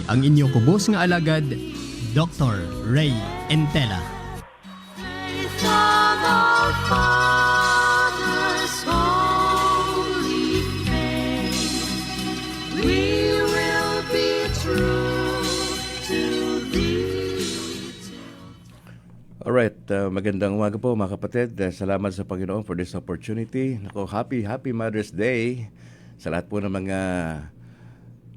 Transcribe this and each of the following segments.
ang inyong kubos nga alagad, Dr. Ray Entela. Faith of our Father's holy faith, we will be true to Thee. Alright, magandang umaga po mga kapatid. Salamat sa Panginoon for this opportunity. Nako, happy Mother's Day sa lahat po ng mga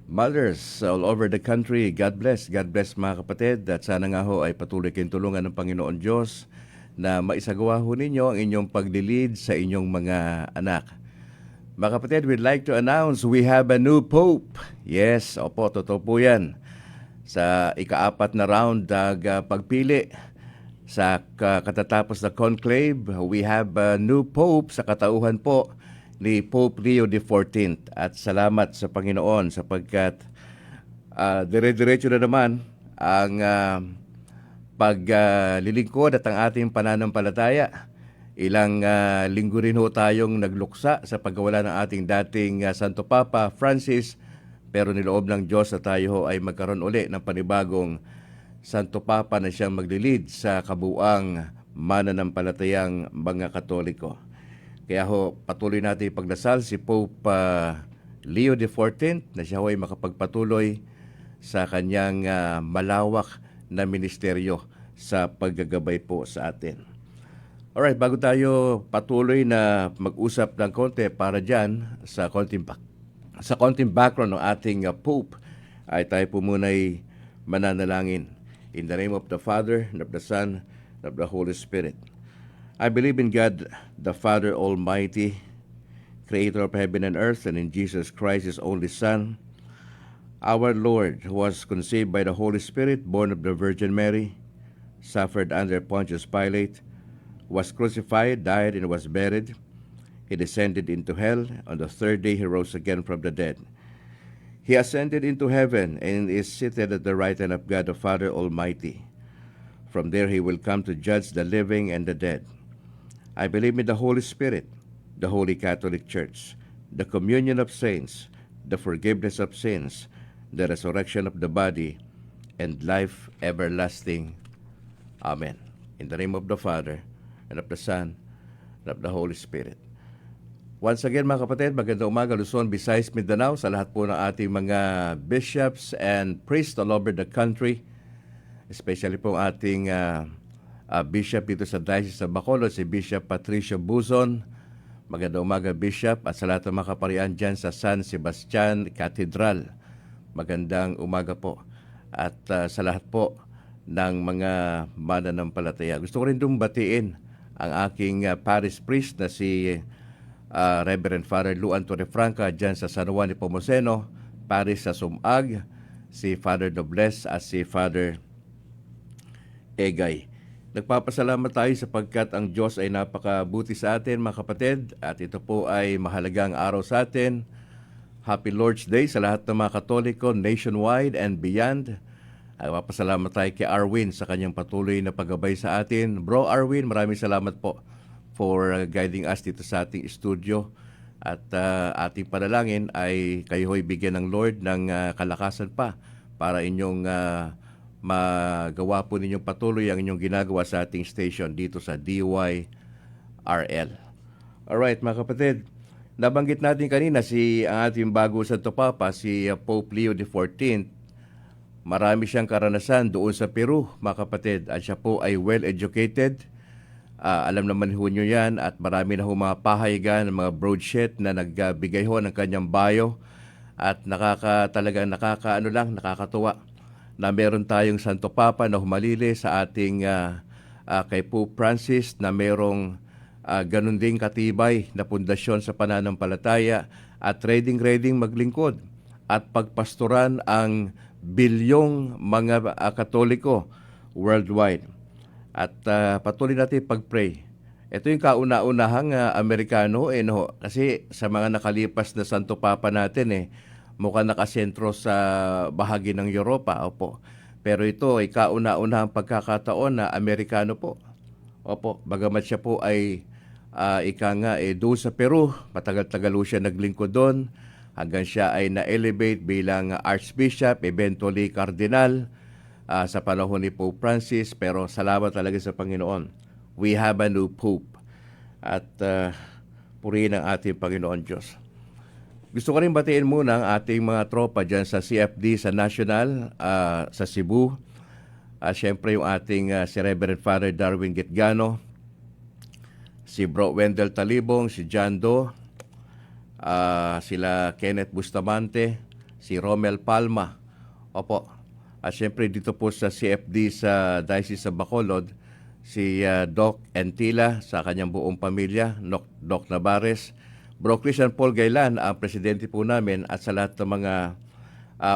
mothers all over the country. God bless mga kapatid. At sana nga ho ay patuloy kayong tulungan ng Panginoon Diyos na maisagawa ho ninyo ang inyong paglilid sa inyong mga anak. Mga kapatid, we'd like to announce we have a new Pope. Yes, opo, totoo po yan. Sa ika-4 na round pagpili sa katatapos na conclave, we have a new Pope sa katauhan po ni Pope Leo XIV. At salamat sa Panginoon sapagkat dire-diretso na naman ang paglilingkod at ang ating pananampalataya. Ilang linggo rin ho tayong nagluksa sa pagkawala ng ating dating Santo Papa Francis, pero niloob ng Diyos na tayo ho ay magkaroon uli ng panibagong Santo Papa na siyang maglilid sa kabuuang mananampalatayang mga Katoliko. Kaya ho, patuloy natin ipagdasal si Pope Leo XIV na siya ho ay makapagpatuloy sa kanyang malawak na ministeryo sa paggagabay po sa atin. Alright, bago tayo patuloy na mag-usap ng konti para dyan sa konting background ng ating Pope, ay tayo po muna'y mananalangin. In the name of the Father, and of the Son, and of the Holy Spirit. I believe in God, the Father Almighty, Creator of heaven and earth, and in Jesus Christ, His only Son, our Lord, who was conceived by the Holy Spirit, born of the Virgin Mary, suffered under Pontius Pilate, was crucified, died, and was buried. He descended into hell. On the third day, He rose again from the dead. He ascended into heaven and is seated at the right hand of God, the Father Almighty. From there, He will come to judge the living and the dead. I believe in the Holy Spirit, the Holy Catholic Church, the communion of saints, the forgiveness of sins, the resurrection of the body, and life everlasting. Amen. In the name of the Father, and of the Son, and of the Holy Spirit. Once again mga kapatid, magandang umaga Luzon, Visayas, Mindanao, sa lahat po ng ating mga bishops and priests all over the country, especially po ating Bishop dito sa Diocese sa Bacolod, si Bishop Patricio Buzon. Magandang umaga, Bishop, at sa lahat ng mga kaparian dyan sa San Sebastian Cathedral. Magandang umaga po. At sa lahat po ng mga mananampalataya. Gusto ko rin batiin ang aking parish priest na si Reverend Father Luan Torrefranca dyan sa San Juan de Pomoceno, parish sa Sumag, si Father Nobles at si Father Egay. Nagpapasalamat tayo sapagkat ang Diyos ay napakabuti sa atin mga kapatid at ito po ay mahalagang araw sa atin. Happy Lord's Day sa lahat ng mga Katoliko nationwide and beyond. Nagpapasalamat tayo kay Arwin sa kanyang patuloy na paggabay sa atin. Bro Arwin, maraming salamat po for guiding us dito sa ating studio. At ating panalangin ay kayo ay bigyan ng Lord ng kalakasan pa para inyong magawa po ninyong patuloy ang inyong ginagawa sa ating station dito sa DYRL. Alright mga kapatid, nabanggit natin kanina ang ating bago Santo Papa, si Pope Leo XIV. Marami siyang karanasan doon sa Peru mga kapatid at siya po ay well-educated. Alam naman ho nyo yan at marami na ho mga pahayagan, mga broadsheet na nagbigay ho ng kanyang bio at nakakatuwa na meron tayong Santo Papa na humalili sa ating kay Pope Francis na merong ganun ding katibay na pundasyon sa pananampalataya at ready maglingkod at pagpastoran ang bilyong mga Katoliko worldwide. At patuloy natin pag-pray. Ito yung kauna-unahang Amerikano kasi sa mga nakalipas na Santo Papa natin mukhang nakasentro sa bahagi ng Europa, opo. Pero ito ay kauna-unahang pagkakataon na Amerikano po. Opo, bagamat siya po ay doon sa Peru, matagal-tagal siya naglingkod doon. hanggang siya ay na-elevate bilang Archbishop, eventually Cardinal sa panahon ni Pope Francis. Pero salamat talaga sa Panginoon. We have a new Pope. At purihin ang ating Panginoon Diyos. Gusto ko rin batiin muna ang ating mga tropa dyan sa CFD sa National, sa Cebu. Siyempre yung ating si Reverend Father Darwin Gitgano, si Bro Wendell Talibong, si John Doe, sila Kenneth Bustamante, si Romel Palma. Opo. At siyempre dito po sa CFD sa Diocese sa Bacolod, si Doc Entila sa kanyang buong pamilya, Doc Navarez, Bro Christian Paul Gailan, ang presidente po namin, at sa lahat ng mga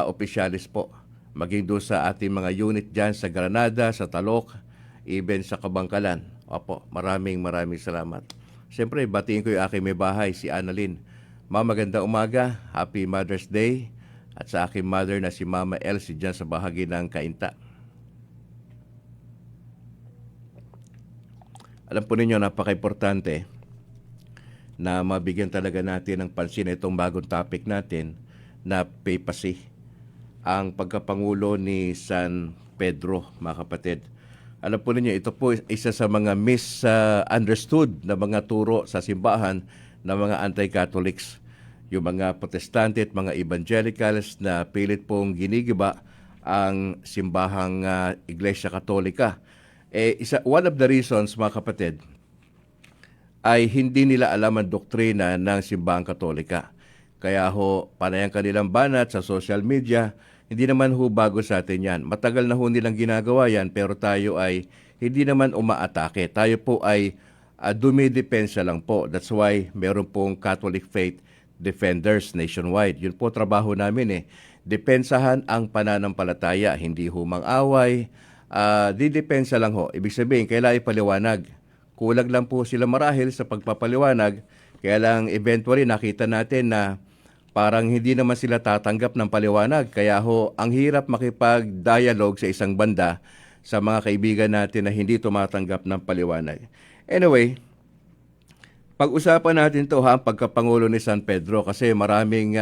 opisyalis po. Maging doon sa ating mga unit dyan sa Granada, sa Talok, even sa Kabangkalan. Opo, maraming salamat. Siyempre, batiin ko yung aking may bahay, si Annalyn. Mama, magandang umaga. Happy Mother's Day. At sa aking mother na si Mama Elsie dyan sa bahagi ng Cainta. Alam po ninyo, napaka-importante na mabigyan talaga natin ng pansin itong bagong topic natin na papacy. Ang pagkapangulo ni San Pedro, mga kapatid. Alam po ninyo, ito po isa sa mga misunderstood na mga turo sa simbahan ng mga anti-Catholics. Yung mga protestante at mga evangelicals na pilit pong ginigiba ang simbahang Iglesia Katolika. One of the reasons, mga kapatid, ay hindi nila alam ang doktrina ng simbahang Katolika. Kaya panay ang kanilang banat sa social media. Hindi naman bago sa atin yan. Matagal na nilang ginagawa yan, pero tayo ay hindi naman umaatake. Tayo po ay dumidepensa lang po. That's why meron pong Catholic Faith Defenders nationwide. Yun po trabaho namin Depensahan ang pananampalataya, hindi mang-away. Didepensa lang Ibig sabihin, kailangan ipaliwanag. Kulang lang po sila marahil sa pagpapaliwanag. Kaya lang eventually nakita natin na parang hindi naman sila tatanggap ng paliwanag. Kaya ang hirap makipag-dialogue sa isang banda sa mga kaibigan natin na hindi tumatanggap ng paliwanag. Anyway, pag-usapan natin to ang pagkapangulo ni San Pedro kasi maraming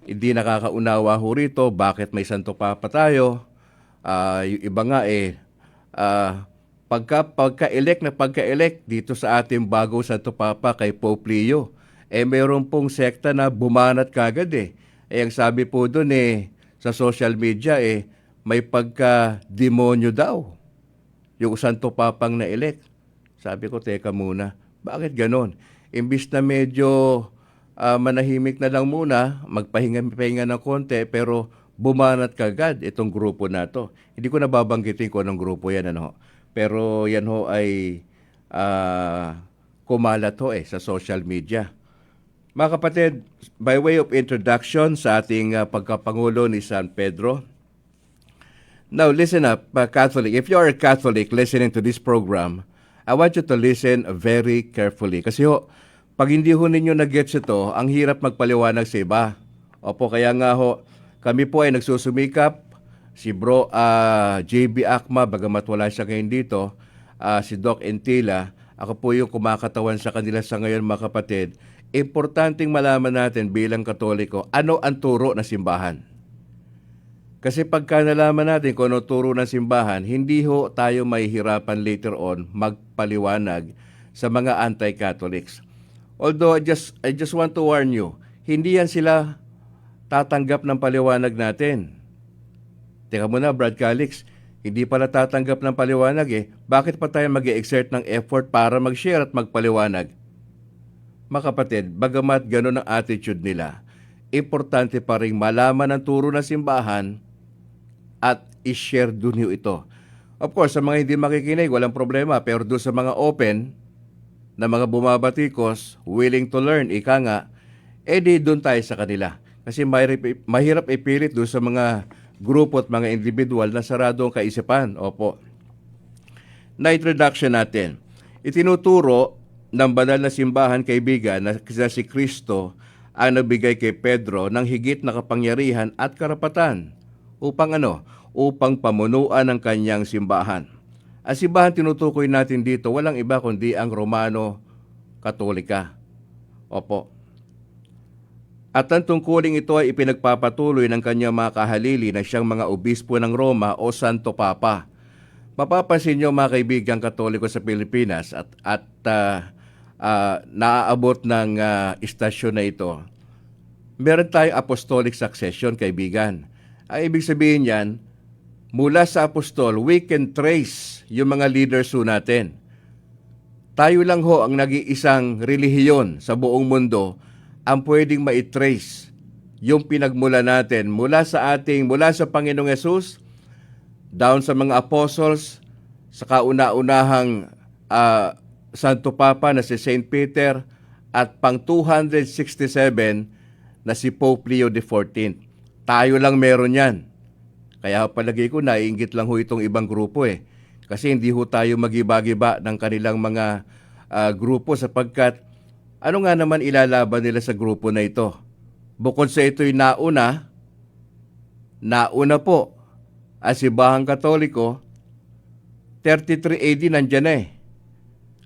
hindi nakakaunawa rito bakit may Santo Papa tayo. Yung iba nga pagka-elect dito sa ating bago Santo Papa kay Pope Leo, meron pong sekta na bumanat kagad ang sabi po doon sa social media may pagka-demonyo daw yung Santo Papang na-elect. Sabi ko, teka muna, bakit ganon? Imbis na medyo manahimik na lang muna, magpahinga ng konti, pero bumanat kagad itong grupo na to. Hindi ko nababanggitin kung anong grupo yan, pero yan ay kumalat sa social media. Mga kapatid, by way of introduction sa ating pagkapangulo ni San Pedro. Now, listen up, Catholic. If you are a Catholic listening to this program, I want you to listen very carefully. Kasi pag hindi ninyo na-gets ito, ang hirap magpaliwanag sa iba. Opo, kaya nga kami po ay nagsusumikap. Si Bro JB Akma, bagamat wala siya ngayon dito, si Doc Entila, ako po yung kumakatawan sa kanila sa ngayon, mga kapatid. Importanteng malaman natin bilang Katoliko, ano ang turo ng simbahan. Kasi pagka nalaman natin kung ano turo ng simbahan, hindi tayo mahihirapan later on magpaliwanag sa mga anti-Catholics. Although I just want to warn you, hindi yan sila tatanggap ng paliwanag natin. Teka muna, Brad Calix, hindi pala tatanggap ng paliwanag Bakit pa tayo mag-exert ng effort para mag-share at magpaliwanag? Mga kapatid, bagamat gano'n ang attitude nila, importante pa rin malaman ang turo ng simbahan at i-share dun ito. Of course, sa mga hindi makikinig, walang problema. Pero doon sa mga open, na mga bumabatikos, willing to learn, ika nga, di doon tayo sa kanila. Kasi mahirap ipilit doon sa mga grupo at mga individual na sarado ang kaisipan. Opo. Na introduction natin. Itinuturo ng banal na simbahan, kaibigan, na si Kristo ang nagbigay kay Pedro ng higit na kapangyarihan at karapatan upang upang pamunuan ang kanyang simbahan. Ang simbahan tinutukoy natin dito, walang iba kundi ang Romano Katolika. Opo. At ang tungkuling ito ay ipinagpapatuloy ng kanyang mga kahalili na siyang mga obispo ng Roma o Santo Papa. Mapapansin niyo mga kaibigan Katoliko sa Pilipinas at naaabot ng istasyon na ito. Meron tayong apostolic succession, kaibigan. Ang ibig sabihin yan, mula sa apostol, we can trace yung mga leaders ho natin. Tayo lang ho ang nag-iisang relihiyon sa buong mundo ang pwedeng maitrace yung pinagmula natin mula sa Panginoong Yesus down sa mga apostles, sa kauna-unahang Santo Papa na si Saint Peter at pang 267 na si Pope Leo XIV. Tayo lang meron yan. Kaya palagay ko naiinggit lang ho itong ibang grupo Kasi hindi ho tayo magiba-giba ng kanilang mga grupo sapagkat ano nga naman ilalaban nila sa grupo na ito? Bukod sa ito'y nauna po ang Simbahang Katoliko, 33 AD nandyan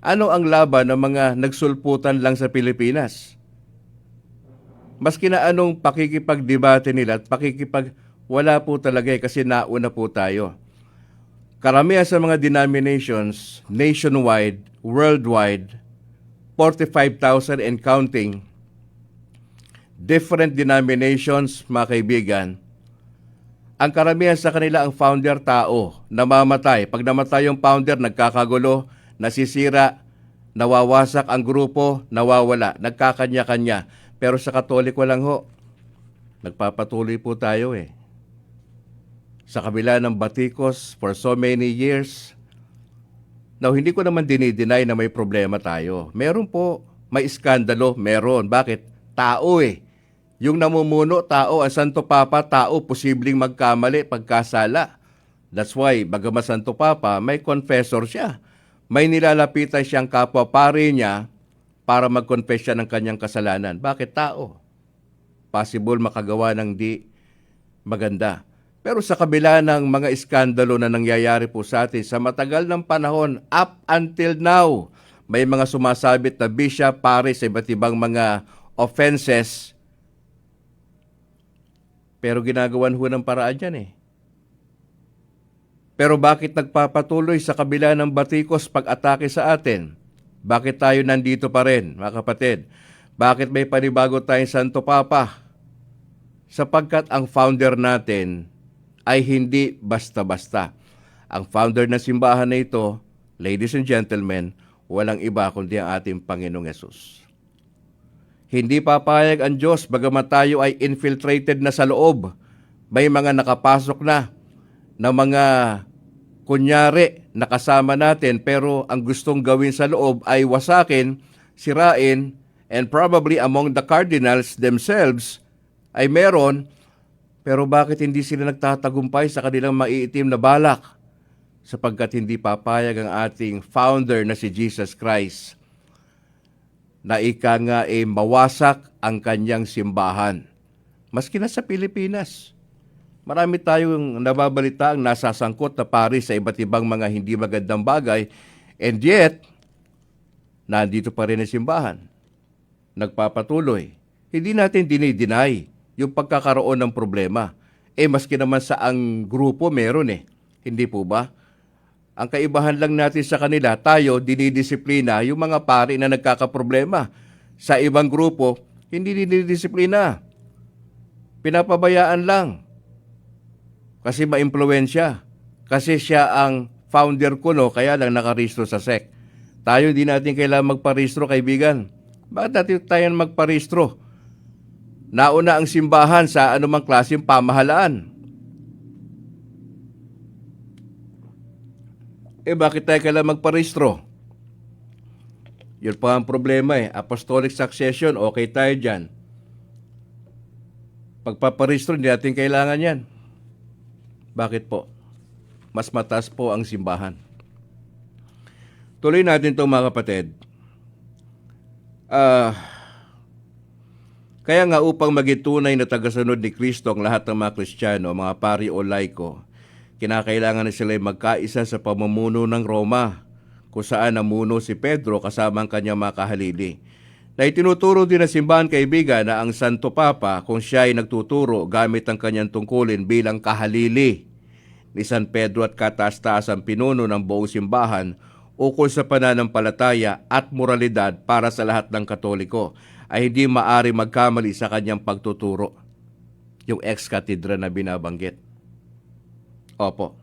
Ano ang laban ng mga nagsulputan lang sa Pilipinas? Maski na anong pakikipagdebate nila at wala po talaga kasi nauna po tayo. Karamihan sa mga denominations, nationwide, worldwide, 45,000 and counting, different denominations, mga kaibigan, ang karamihan sa kanila ang founder tao, namamatay. Pag namatay yung founder, nagkakagulo, nasisira, nawawasak ang grupo, nawawala, nagkakanya-kanya. Pero sa Katoliko lang ho, nagpapatuloy po tayo Sa kabila ng batikos for so many years. Now, hindi ko naman dinideny na may problema tayo. Meron po, may iskandalo, meron. Bakit? Tao Yung namumuno, tao. Ang Santo Papa, tao, posibleng magkamali, pagkasala. That's why, bagamat Santo Papa, may confessor siya. May nilalapitan siyang kapwa-pari niya para mag-confess siya ng kanyang kasalanan. Bakit? Tao. Possible makagawa ng di maganda. Pero sa kabila ng mga iskandalo na nangyayari po sa atin sa matagal ng panahon, up until now, may mga sumasabit na bishop, pare sa iba't ibang mga offenses. Pero ginagawan ho ng paraan yan Pero bakit nagpapatuloy sa kabila ng batikos pag-atake sa atin? Bakit tayo nandito pa rin, mga kapatid? Bakit may panibago tayong Santo Papa? Sapagkat ang founder natin ay hindi basta-basta. Ang founder ng simbahan na ito, ladies and gentlemen, walang iba kundi ang ating Panginoong Yesus. Hindi papayag ang Diyos bagamat tayo ay infiltrated na sa loob. May mga nakapasok na mga kunyari nakasama natin pero ang gustong gawin sa loob ay wasakin, sirain, and probably among the cardinals themselves ay meron. Pero bakit hindi sila nagtatagumpay sa kanilang maiitim na balak? Sapagkat hindi papayag ang ating founder na si Jesus Christ na ika nga mawasak ang kanyang simbahan. Maski na sa Pilipinas, marami tayong nababalita ang nasasangkot na pari sa iba't ibang mga hindi magandang bagay, and yet, nandito pa rin ang simbahan. Nagpapatuloy. Hindi natin dinideny yung pagkakaroon ng problema. Maski naman sa ang grupo meron Hindi po ba? Ang kaibahan lang natin sa kanila, tayo dinidisiplina yung mga pari na nagkakaproblema. Sa ibang grupo, hindi dinidisiplina. Pinapabayaan lang. Kasi maimpluwensya. Kasi siya ang founder kaya lang nakarehistro sa SEC. Tayo hindi natin kailangan magparehistro, kaibigan. Bakit natin tayo magparehistro? Nauna ang simbahan sa anumang klaseng pamahalaan. Bakit tayo kailangan magparehistro? Yun pa ang problema Apostolic succession, okay tayo dyan. Pagpaparehistro, hindi natin kailangan yan. Bakit po? Mas mataas po ang simbahan. Tuloy natin itong mga kapatid. Kaya nga upang maging tunay na tagasunod ni Kristo ang lahat ng mga Kristiyano, mga pari o laiko, kinakailangan na sila magkaisa sa pamumuno ng Roma, kung saan namuno si Pedro kasama ang kanyang mga kahalili. Na itinuturo din ng simbahan, kaibigan, na ang Santo Papa, kung siya ay nagtuturo gamit ang kanyang tungkulin bilang kahalili ni San Pedro at kataas-taasang pinuno ng buong simbahan ukol sa pananampalataya at moralidad para sa lahat ng Katoliko, ay hindi maari magkamali sa kanyang pagtuturo. Yung ex-cathedra na binabanggit. Opo.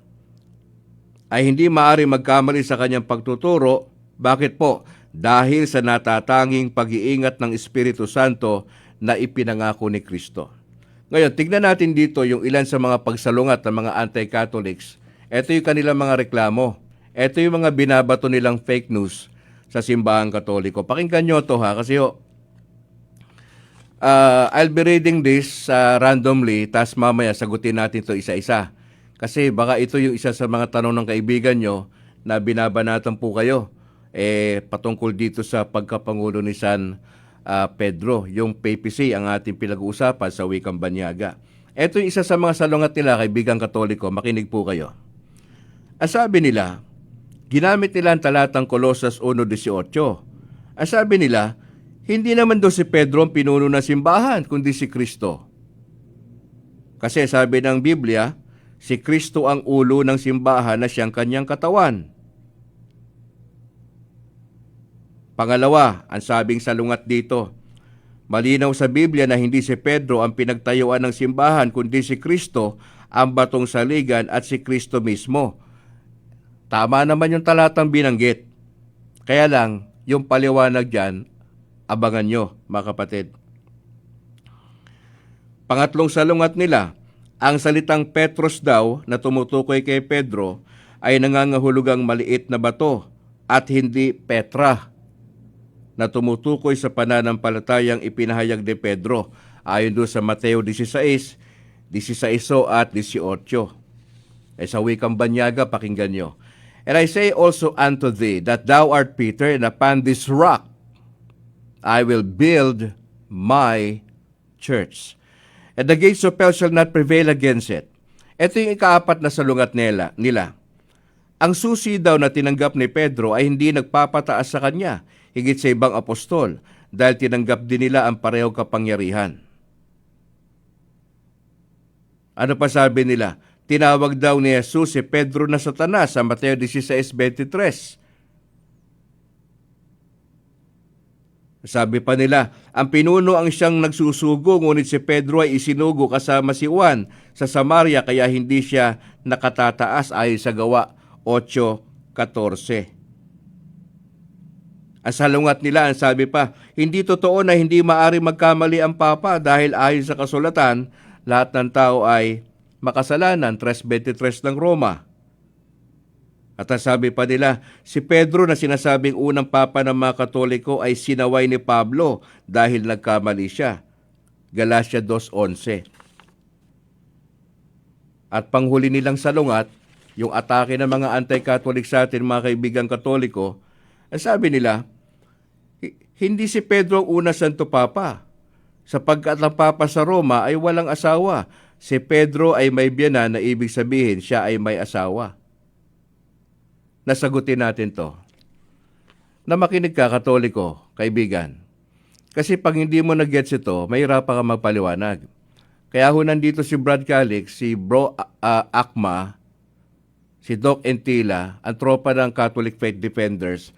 Ay hindi maari magkamali sa kanyang pagtuturo. Bakit po? Dahil sa natatanging pag-iingat ng Espiritu Santo na ipinangako ni Kristo. Ngayon, tignan natin dito yung ilan sa mga pagsalungat ng mga anti-Catholics. Ito yung kanilang mga reklamo. Ito yung mga binabato nilang fake news sa simbahang Katoliko. Pakinggan nyo to ha, kasi I'll be reading this randomly, tas mamaya sagutin natin to isa-isa. Kasi baka ito yung isa sa mga tanong ng kaibigan nyo na binabanatan po kayo patungkol dito sa pagkapangulo ni San Pedro, yung papacy ang ating pinag-uusapan sa Wikang Banyaga. Ito yung isa sa mga salungat nila, kaibigang Katoliko, makinig po kayo. Ang sabi nila, ginamit nila ang talatang Colosas 1:18. Ang sabi nila, hindi naman daw si Pedro ang pinuno ng simbahan, kundi si Kristo. Kasi sabi ng Biblia, si Kristo ang ulo ng simbahan na siyang kanyang katawan. Pangalawa, ang sabing salungat dito, malinaw sa Biblia na hindi si Pedro ang pinagtayuan ng simbahan, kundi si Kristo ang batong saligan at si Kristo mismo. Tama naman yung talatang binanggit. Kaya lang, yung paliwanag dyan, abangan nyo, mga kapatid. Pangatlong salungat nila, ang salitang Petros daw na tumutukoy kay Pedro ay nangangahulugang maliit na bato at hindi Petra na tumutukoy sa pananampalatayang ipinahayag ni Pedro ayon doon sa Mateo 16, 16 at 18. Sa Wikang Banyaga, pakinggan nyo. And I say also unto thee that thou art Peter, and upon this rock I will build my church. And the gates of hell shall not prevail against it. Ito yung ikaapat na salungat nila. Ang susi daw na tinanggap ni Pedro ay hindi nagpapataas sa kanya, higit sa ibang apostol, dahil tinanggap din nila ang parehong kapangyarihan. Ano pa sabi nila? Tinawag daw ni Jesus si Pedro na Satanas sa Mateo 16:23. Sabi pa nila, ang pinuno ang siyang nagsusugo, ngunit si Pedro ay isinugo kasama si Juan sa Samaria, kaya hindi siya nakatataas ayon sa Gawa 8:14. Ang salungat nila, ang sabi pa, hindi totoo na hindi maari magkamali ang Papa dahil ayon sa kasulatan, lahat ng tao ay makasalanan, 3:23 ng Roma. At ang sabi pa nila, si Pedro na sinasabing unang Papa ng mga Katoliko ay sinaway ni Pablo dahil nagkamali siya. Galatia 2:11. At panghuli nilang salungat, yung atake ng mga anti-Catholic sa atin, mga kaibigang Katoliko, sabi nila, hindi si Pedro ang una Santo Papa. Sapagkat ang Papa sa Roma ay walang asawa. Si Pedro ay may biyanan, na ibig sabihin siya ay may asawa. Nasagutin natin to. Na makinig ka, Katoliko, kaibigan. Kasi pag hindi mo nag-gets ito, mahirapan ka magpaliwanag. Kaya ho nandito si Brad Calix, si Bro Akma, si Doc Entila, ang tropa ng Catholic Faith Defenders.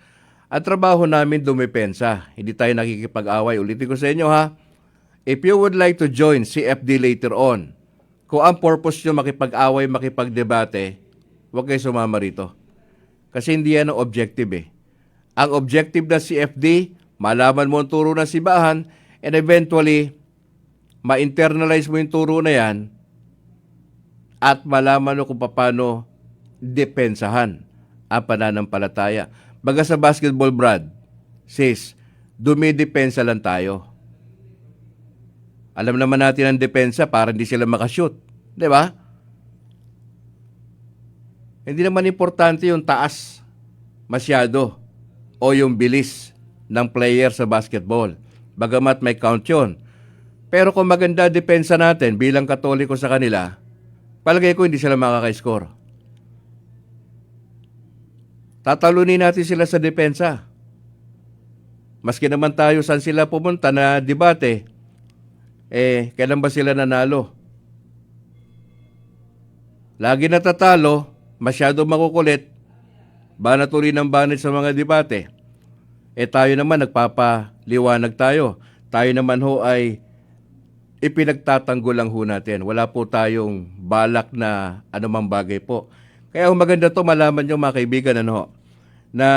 Ang trabaho namin dumepensa. Hindi tayo nakikipag-away. Ulitin ko sa inyo ha. If you would like to join CFD later on, kung ang purpose nyo makipag-away, makipag-debate, huwag kayo sumama rito. Kasi hindi yan ang objective eh. Ang objective ng CFD, malaman mo ang turo ng simbahan, and eventually, ma-internalize mo yung turo na yan, at malaman mo kung paano depensahan ang pananampalataya. Baga sa basketball, Brad, sis, dumidepensa lang tayo. Alam naman natin ang depensa para hindi sila makashoot. Di ba? Hindi naman importante yung taas masyado o yung bilis ng player sa basketball. Bagamat may count yun. Pero kung maganda depensa natin bilang Katoliko sa kanila, palagay ko hindi sila makaka-score. Tatalunin natin sila sa depensa. Maski naman tayo saan sila pumunta na debate, kailan ba sila nanalo? Lagi natatalo, masyado makukulit, banat-uri ng banat sa mga debate. Tayo naman nagpapaliwanag tayo. Tayo naman ho ay ipinagtatanggol lang ho natin. Wala po tayong balak na anumang bagay po. Kaya maganda to malaman nyo mga kaibigan na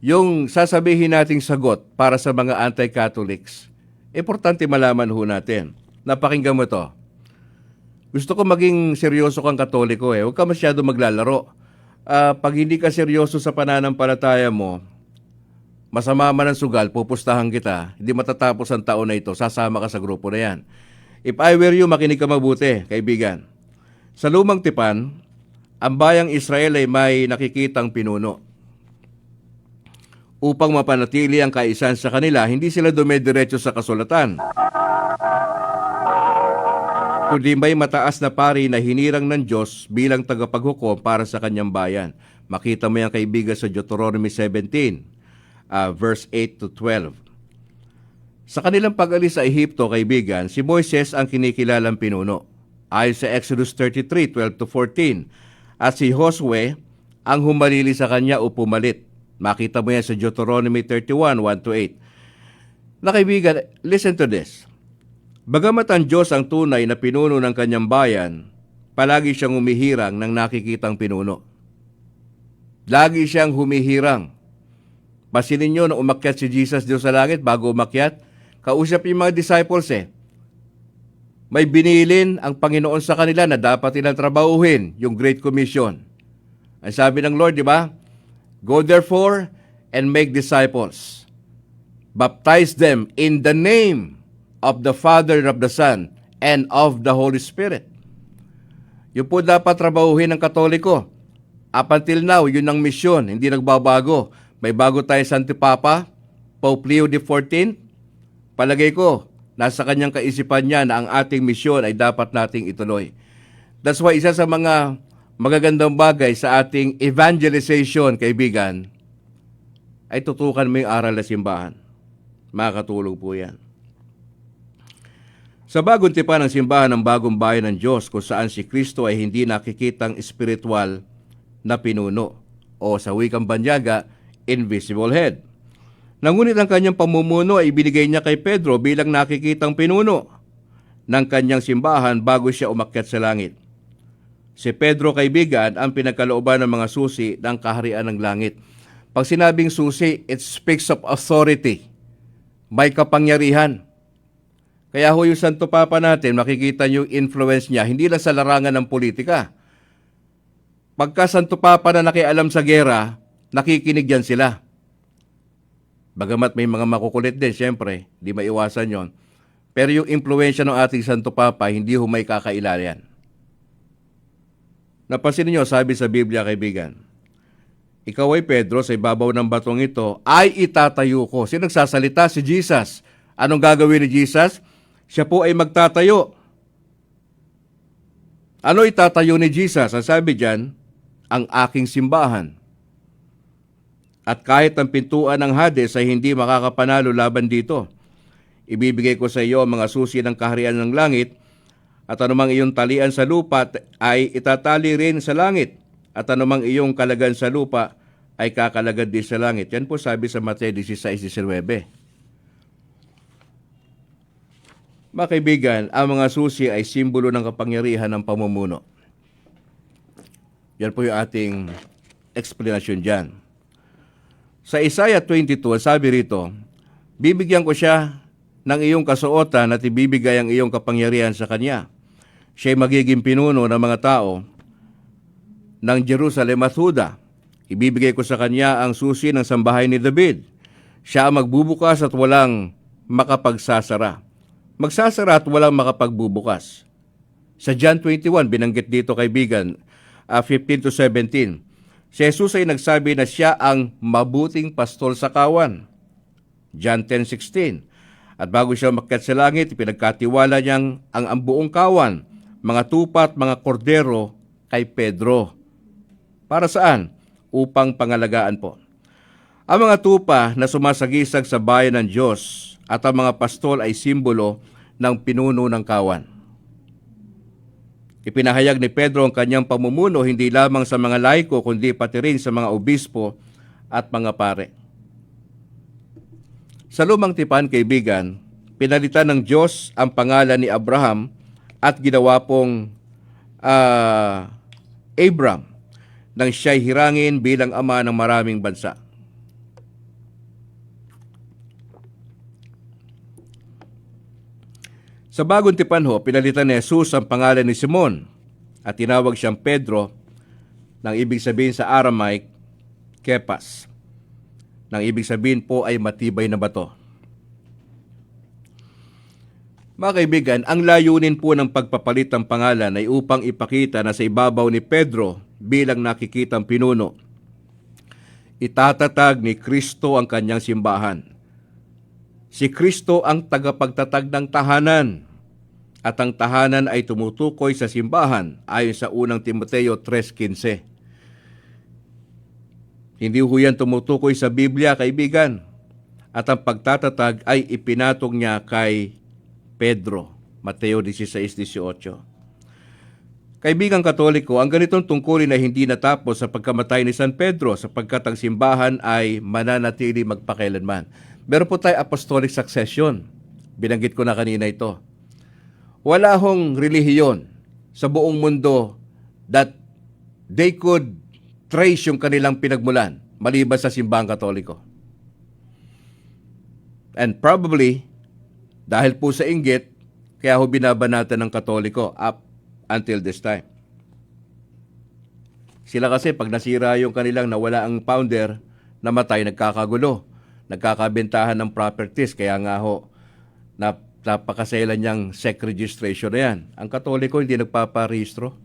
yung sasabihin nating sagot para sa mga anti-Catholics, importante malaman ho natin. Napakinggan mo to. Gusto ko maging seryoso kang Katoliko Huwag ka masyado maglalaro. Pag hindi ka seryoso sa pananampalataya mo, masama man ang sugal, pupustahan kita, hindi matatapos ang taon na ito, sasama ka sa grupo na yan. If I were you, makinig ka mabuti, kaibigan. Sa lumang tipan, ang bayang Israel ay may nakikitang pinuno. Upang mapanatili ang kaisan sa kanila, hindi sila dumediretso sa kasulatan. Kundi may mataas na pari na hinirang ng Diyos bilang tagapaghukom para sa kanyang bayan. Makita mo yan kaibigan sa Deuteronomy 17, verse 8 to 12. Sa kanilang pag-alis sa Ehipto, kaibigan, si Moises ang kinikilalang pinuno. Ayon sa Exodus 33, 12 to 14. At si Josue ang humalili sa kanya o pumalit. Makita mo yan sa Deuteronomy 31, 1 to 8. Na kaibigan, listen to this. Bagamat ang Diyos ang tunay na pinuno ng kanyang bayan, palagi siyang humihirang ng nakikitang pinuno. Lagi siyang humihirang. Pasinin nyo na umakyat si Jesus Diyos sa langit bago umakyat, kausap yung mga disciples May binilin ang Panginoon sa kanila na dapat nilang trabahuhin, yung Great Commission. Ang sabi ng Lord, di ba? Go therefore and make disciples. Baptize them in the name of the Father and of the Son and of the Holy Spirit. Yun po dapat trabahuhin ng Katoliko. Up until now, yun ang misyon, hindi nagbabago. May bago tayo Santo Papa, Pope Leo XIV. Palagay ko, nasa kanyang kaisipan niya na ang ating misyon ay dapat nating ituloy. That's why isa sa mga magagandang bagay sa ating evangelization, kaibigan, ay tutukan mo yung aral na simbahan. Makakatulong po yan. Sa bagong tipan ng simbahan ng bagong bayan ng Diyos kung saan si Kristo ay hindi nakikitang espiritual na pinuno o sa wikang banyaga, invisible head. Ngunit ang kanyang pamumuno ay ibinigay niya kay Pedro bilang nakikitang pinuno ng kanyang simbahan bago siya umakyat sa langit. Si Pedro, kaibigan, ang pinagkalooban ng mga susi ng kaharian ng langit. Pag sinabing susi, it speaks of authority. May kapangyarihan. Kaya ho yung Santo Papa natin, makikita niyo yung influence niya, hindi lang sa larangan ng politika. Pagka Santo Papa na nakialam sa gera, nakikinig yan sila. Bagamat may mga makukulit din, siyempre, di maiwasan yon. Pero yung impluensya ng ating Santo Papa, hindi ho may kakailala yan. Napansin niyo, sabi sa Biblia, kaibigan, ikaw ay Pedro, sa ibabaw ng batong ito, ay itatayo ko. Sino nagsasalita? Si Jesus. Anong gagawin ni Jesus? Siya po ay magtatayo. Ano itatayo ni Jesus? Ang sabi diyan, ang aking simbahan. At kahit ang pintuan ng Hades ay hindi makakapanalo laban dito. Ibibigay ko sa iyo ang mga susi ng kaharian ng langit, at anumang iyong talian sa lupa ay itatali rin sa langit, at anumang iyong kalagan sa lupa ay kakalagad din sa langit. Yan po sabi sa Mateo 16:19. Mga kaibigan, ang mga susi ay simbolo ng kapangyarihan ng pamumuno. Yan po yung ating explanation dyan. Sa Isaiah 22, sabi rito, bibigyan ko siya ng iyong kasuotan at ibibigay ang iyong kapangyarihan sa kanya. Siya'y magiging pinuno ng mga tao ng Jerusalem at Juda. Ibibigay ko sa kanya ang susi ng sambahay ni David. Siya ang magbubukas at walang makapagsasara. Magsasara at walang makapagbubukas. Sa John 21, binanggit dito kaibigan, 15 to 17. Si Jesus ay nagsabi na siya ang mabuting pastol sa kawan. John 10:16. At bago siya umakyat sa langit, pinagkatiwala niyang ang buong kawan, mga tupa at mga kordero kay Pedro. Para saan? Upang pangalagaan po. Ang mga tupa na sumasagisag sa bayan ng Diyos at ang mga pastol ay simbolo ng pinuno ng kawan. Ipinahayag ni Pedro ang kanyang pamumuno hindi lamang sa mga laiko kundi pati rin sa mga obispo at mga pare. Sa lumang tipan, kaibigan, pinalitan ng Diyos ang pangalan ni Abraham at ginawa pong Abram nang siya'y hirangin bilang ama ng maraming bansa. Sa bagong tipan ho, pinalitan ni Jesus ang pangalan ni Simon at tinawag siyang Pedro, nang ibig sabihin sa Aramaic, Kepas. Nang ibig sabihin po ay matibay na bato. Mga kaibigan, ang layunin po ng pagpapalit ng pangalan ay upang ipakita na sa ibabaw ni Pedro bilang nakikitang pinuno, itatatag ni Kristo ang kanyang simbahan. Si Kristo ang tagapagtatag ng tahanan at ang tahanan ay tumutukoy sa simbahan ayon sa unang Timoteo 3:15. Hindi ho yan tumutukoy sa Biblia, kaibigan. At ang pagtatatag ay ipinatong niya kay Pedro, Mateo 16:18. Kaibigang Katoliko, ang ganitong tungkulin ay hindi natapos sa pagkamatay ni San Pedro sapagkat ang simbahan ay mananatili magpakailanman. Meron po tayo apostolic succession. Binanggit ko na kanina ito. Wala hong relihiyon sa buong mundo that they could trace yung kanilang pinagmulan maliban sa simbahang Katoliko. And probably, dahil po sa inggit, kaya ho binabanatan ng Katoliko up until this time. Sila kasi pag nasira yung kanilang nawala ang founder, namatay, nagkakagulo, nagkakabentahan ng properties, kaya nga ho, napakaselan niyang SEC registration na yan. Ang Katoliko hindi nagpaparehistro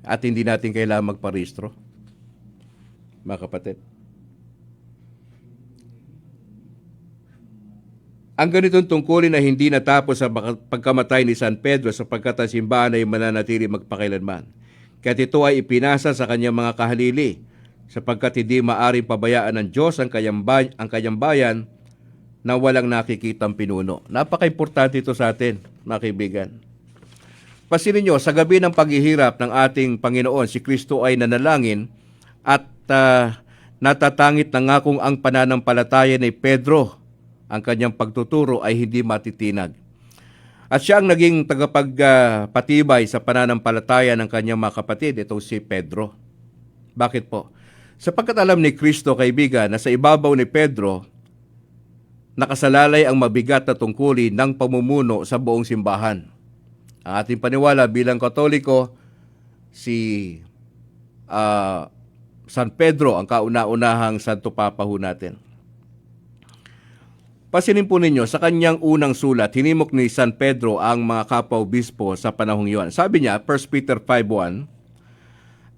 at hindi natin kailangan magparehistro. Mga kapatid. Ang ganitong tungkulin na hindi natapos sa pagkamatay ni San Pedro sapagkat ang simbahan ay mananatili magpakailanman. Kaya't ito ay ipinasa sa kanyang mga kahalili sapagkat hindi maaring pabayaan ng Diyos ang kanyang bayan na walang nakikitang pinuno. Napaka-importante ito sa atin, mga kaibigan. Pasinin nyo, sa gabi ng paghihirap ng ating Panginoon, si Kristo ay nanalangin at natatangit na nga kung ang pananampalataya ni Pedro, ang kanyang pagtuturo ay hindi matitinag. At siya ang naging tagapagpatibay sa pananampalataya ng kanyang mga kapatid, itong si Pedro. Bakit po? Sapagkat alam ni Kristo, kaibigan, na sa ibabaw ni Pedro, nakasalalay ang mabigat na tungkulin ng pamumuno sa buong simbahan. Ang ating paniwala bilang Katoliko, si San Pedro ang kauna-unahang Santo Papa ho natin. Pasinin po ninyo, sa kanyang unang sulat, hinimok ni San Pedro ang mga kapwa-obispo sa panahong iyon. Sabi niya, 1 Peter 5:1,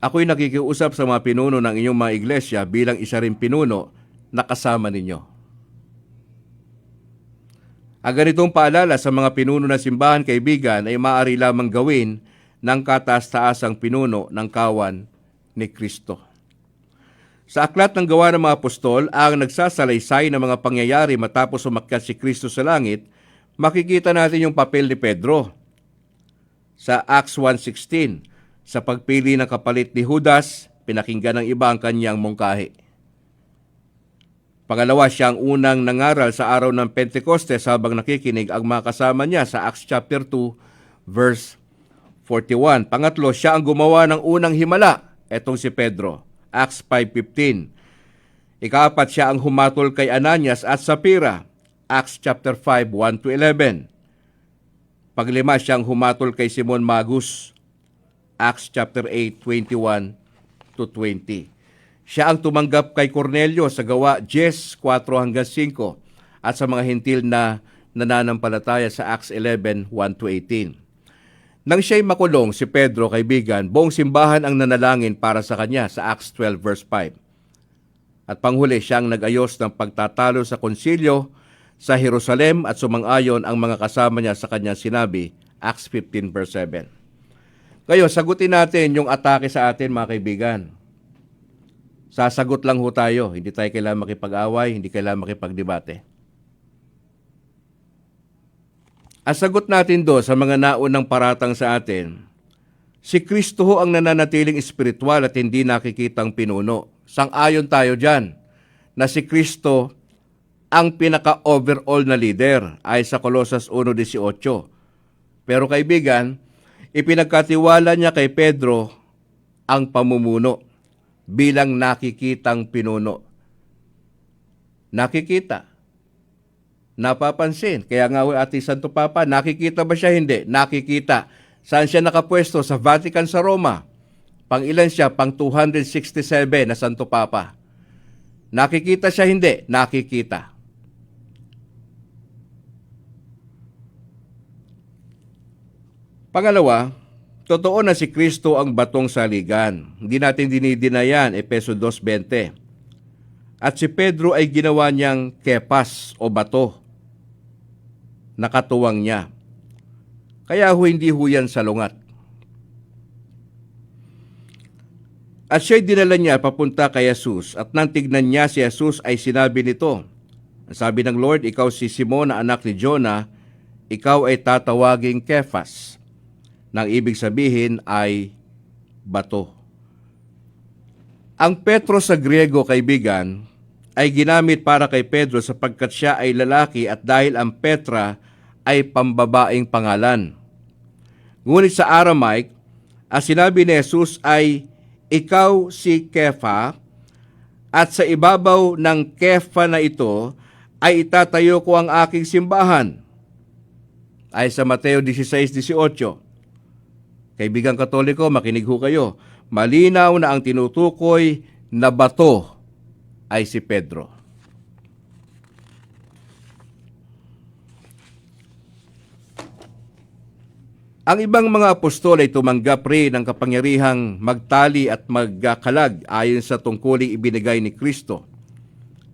ako'y nakikiusap sa mga pinuno ng inyong mga iglesia bilang isa rin pinuno na kasama ninyo. Ang ganitong paalala sa mga pinuno ng simbahan, kaibigan, ay maaari lamang gawin ng kataas-taasang pinuno ng kawan ni Kristo. Sa aklat ng Gawa ng mga Apostol, ang nagsasalaysay ng mga pangyayari matapos umakyat si Kristo sa langit, makikita natin yung papel ni Pedro. Sa Acts 1:16, sa pagpili ng kapalit ni Judas, pinakinggan ng iba ang kanyang mungkahi. Pangalawa, siya ang unang nangaral sa araw ng Pentecostes habang nakikinig ang mga kasama niya sa Acts chapter 2, verse 41. Pangatlo, siya ang gumawa ng unang himala, etong si Pedro. Acts 5:15. Ikaapat, siya ang humatol kay Ananias at Sapphira. Acts chapter 5, 1-11. Paglima, siya ang humatol kay Simon Magus. Acts chapter 8, 21-20. Siya ang tumanggap kay Cornelio sa Gawa 10:4-5 at sa mga hintil na nananampalataya sa Acts 11, 1-18. Nang siya'y makulong, si Pedro, kaibigan, buong simbahan ang nanalangin para sa kanya sa Acts 12 verse 5. At panghuli, siyang nag-ayos ng pagtatalo sa konsilyo sa Jerusalem at sumang-ayon ang mga kasama niya sa kanyang sinabi, Acts 15 verse 7. Ngayon, sagutin natin yung atake sa atin, mga kaibigan. Sasagot lang ho tayo. Hindi tayo kailangan makipag-away, hindi kailangan makipagdebate. Ang sagot natin do sa mga naunang paratang sa atin, si Kristo ho ang nananatiling espiritual at hindi nakikitang pinuno. Sang-ayon tayo dyan na si Kristo ang pinaka-overall na leader ay sa Colosas 1:18. Pero kaibigan, ipinagkatiwala niya kay Pedro ang pamumuno bilang nakikitang pinuno. Nakikita. Napapansin. Kaya nga ating Santo Papa, nakikita ba siya? Hindi. Nakikita. Saan siya nakapwesto? Sa Vatican sa Roma. Pang-ilan siya? Pang-267 na Santo Papa. Nakikita siya? Hindi. Nakikita. Pangalawa, totoo na si Kristo ang batong saligan. Hindi natin dinidinayan, Efeso 2:20. At si Pedro ay ginawa niyang kepas o bato. Nakatuwang niya. Kaya hindi yan salungat. At siya'y dinala niya papunta kay Jesus at nang tignan niya si Jesus ay sinabi nito, sabi ng Lord, ikaw si Simon na anak ni Jonah, ikaw ay tatawaging Kefas. Nang ibig sabihin ay bato. Ang Petro sa Griego, kaibigan, ay ginamit para kay Pedro sapagkat siya ay lalaki at dahil ang Petra ay pambabaing pangalan. Ngunit sa Aramaic, ang sinabi ni Jesus ay, ikaw si Kefa, at sa ibabaw ng Kefa na ito ay itatayo ko ang aking simbahan. Ay sa Mateo 16:18. Kaibigan Katoliko, makinig ho kayo. Malinaw na ang tinutukoy na bato ay si Pedro. Ang ibang mga apostol ay tumanggap rin ng kapangyarihang magtali at magkalag ayon sa tungkuling ibinigay ni Kristo.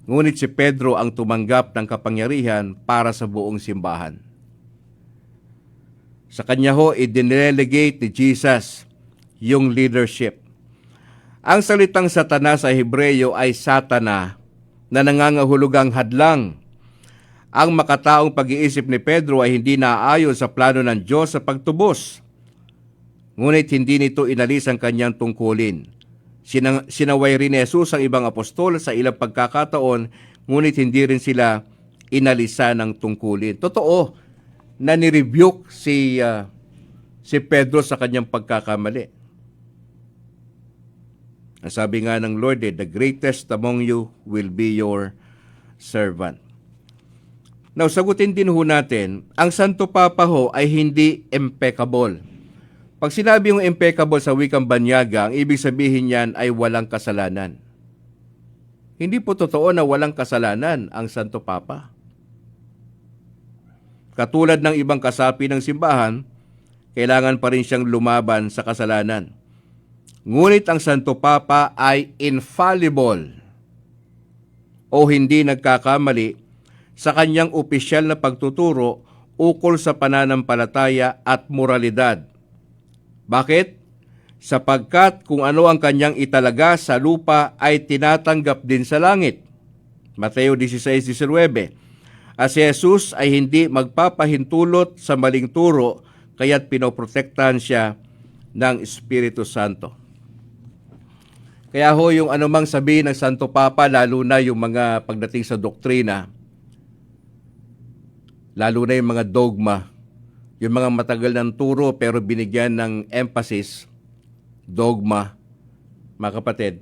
Ngunit si Pedro ang tumanggap ng kapangyarihan para sa buong simbahan. Sa kanya ho, i-delegate ni Jesus yung leadership. Ang salitang Satanas sa Hebreyo ay Satana na nangangahulugang hadlang. Ang makataong pag-iisip ni Pedro ay hindi naaayon sa plano ng Diyos sa pagtubos. Ngunit hindi nito inalis ang kanyang tungkulin. Sinaway rin ni Jesus ang ibang apostol sa ilang pagkakataon, ngunit hindi rin sila inalisa ng tungkulin. Totoo na nirebuke si Pedro sa kanyang pagkakamali. Sabi nga ng Lord, the greatest among you will be your servant. Now, sagutin din ho natin, ang Santo Papa ho ay hindi impeccable. Pag sinabi yung impeccable sa wikang banyaga, ang ibig sabihin niyan ay walang kasalanan. Hindi po totoo na walang kasalanan ang Santo Papa. Katulad ng ibang kasapi ng simbahan, kailangan pa rin siyang lumaban sa kasalanan. Ngunit ang Santo Papa ay infallible o hindi nagkakamali sa kanyang opisyal na pagtuturo ukol sa pananampalataya at moralidad. Bakit? Sapagkat kung ano ang kanyang italaga sa lupa ay tinatanggap din sa langit. Mateo 16:19. At si Jesus ay hindi magpapahintulot sa maling turo, kaya't pinoprotektahan siya ng Espiritu Santo. Kaya ho, yung anumang sabihin ng Santo Papa, lalo na yung mga pagdating sa doktrina, lalo na yung mga dogma, yung mga matagal ng turo pero binigyan ng emphasis, dogma, mga kapatid,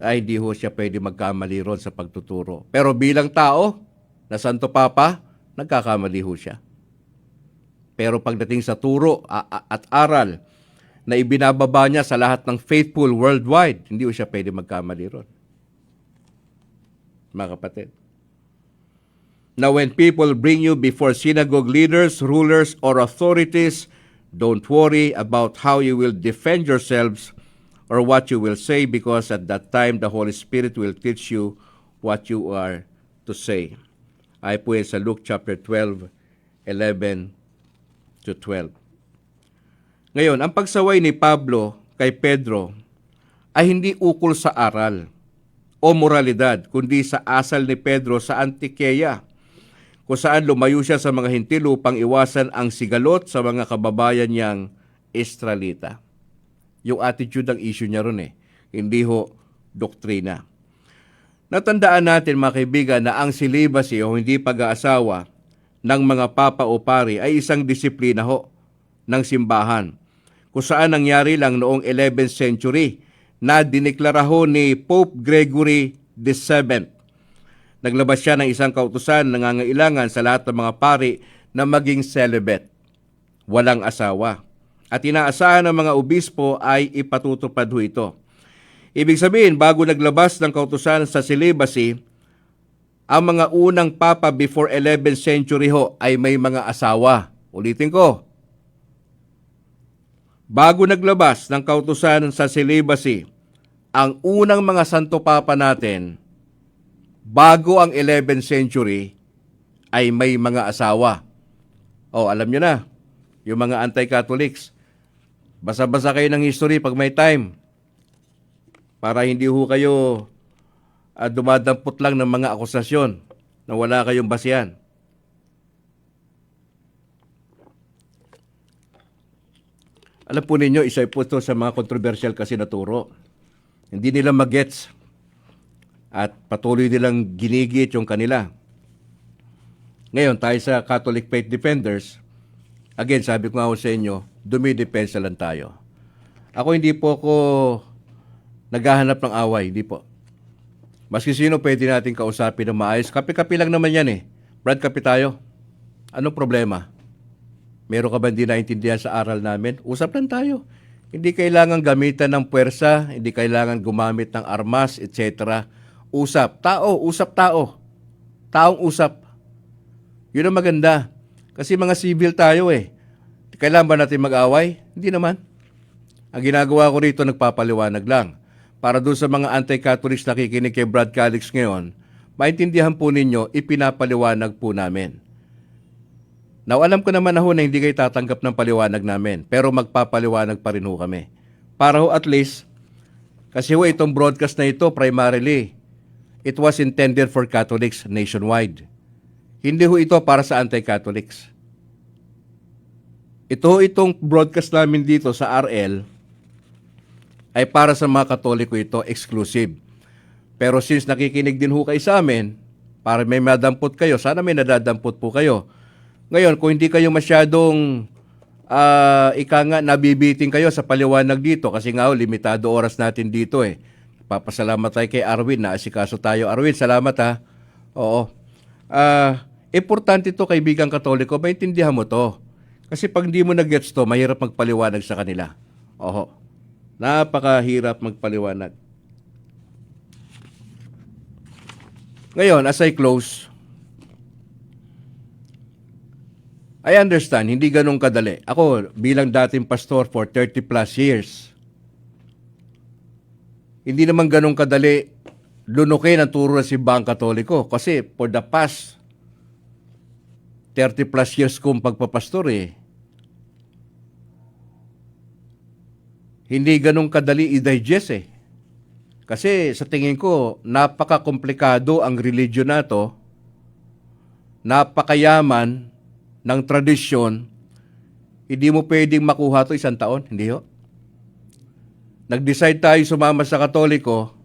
ay hindi ho siya pwede magkamali ron sa pagtuturo. Pero bilang tao, na Santo Papa, nagkakamali ho siya. Pero pagdating sa turo at aral na ibinababa niya sa lahat ng faithful worldwide, hindi ho siya pwede magkamali ron. Mga kapatid. Now, when people bring you before synagogue leaders, rulers, or authorities, don't worry about how you will defend yourselves or what you will say, because at that time, the Holy Spirit will teach you what you are to say. Ay po sa Luke chapter 12:11-12. Ngayon, ang pagsaway ni Pablo kay Pedro ay hindi ukol sa aral, o moralidad, kundi sa asal ni Pedro sa Antioquia, kung saan lumayo siya sa mga hintil upang iwasan ang sigalot sa mga kababayan niyang Israelita. Yung attitude ang issue niya ron hindi ho doktrina. Natandaan natin mga kaibigan na ang celibacy o hindi pag-aasawa ng mga papa o pari ay isang disiplina ho ng simbahan, kung saan nangyari lang noong 11th century na dineklara ho ni Pope Gregory VII. Naglabas siya ng isang kautusan na nangangailangan sa lahat ng mga pari na maging celibate, walang asawa. At inaasahan ng mga obispo ay ipatutupad ho ito. Ibig sabihin, bago naglabas ng kautusan sa celibacy, ang mga unang papa before 11th century ho ay may mga asawa. Ulitin ko. Bago naglabas ng kautusan sa celibacy, ang unang mga santo papa natin, bago ang 11th century, ay may mga asawa. Alam nyo na, yung mga anti-Catholics, basa-basa kayo ng history pag may time, para hindi ho kayo dumadampot lang ng mga akusasyon na wala kayong basihan. Alam po ninyo, isa po ito sa mga controversial kasi na turo. Hindi nila magets at patuloy nilang ginigit yung kanila. Ngayon, tayo sa Catholic Faith Defenders, again, sabi ko nga sa inyo, dumidepensa lang tayo. Ako hindi po ako naghahanap ng away, hindi po. Maski sino pwede natin kausapin ng maayos. Kape-kape lang naman yan Brad, kape tayo. Anong problema? Meron ka ba hindi naintindihan sa aral namin? Usap lang tayo. Hindi kailangan gamitan ng puwersa, hindi kailangan gumamit ng armas, etc. Usap. Tao, usap tao. Taong usap. Yun ang maganda. Kasi mga civil tayo Kailangan ba natin mag-away? Hindi naman. Ang ginagawa ko rito, nagpapaliwanag lang. Para doon sa mga anti-Catholics nakikinig kay Brad Calix ngayon, maintindihan po ninyo, ipinapaliwanag po namin. Now, alam ko naman na hindi kayo tatanggap ng paliwanag namin, pero magpapaliwanag pa rin ho kami. Para ho at least, kasi itong broadcast na ito, primarily, it was intended for Catholics nationwide. Hindi ho ito para sa anti-Catholics. Itong broadcast namin dito sa RL, ay para sa mga Katoliko ito, exclusive. Pero since nakikinig din ho kayo sa amin, para may madampot kayo, sana may nadadampot po kayo. Ngayon, kung hindi kayo masyadong nabibiting kayo sa paliwanag dito, kasi nga limitado oras natin dito Papasalamat tayo kay Arwin na asikaso tayo. Arwin, salamat ha. Oo. Importante ito, kaibigang Katoliko, maintindihan mo to. Kasi pag hindi mo na-gets to, mahirap magpaliwanag sa kanila. Oo. Napakahirap magpaliwanag. Ngayon, as I close, I understand, hindi ganun kadali. Ako, bilang dating pastor for 30 plus years, hindi naman ganun kadali lunukin ang turo ng simbahang Katoliko. Kasi for the past 30 plus years kong pagpapastor hindi ganun kadali i-digest Kasi sa tingin ko, napaka-komplikado ang religion na to, napakayaman ng tradisyon, hindi mo pwedeng makuha to isang taon, hindi ho? Nag-decide tayo sumama sa Katoliko,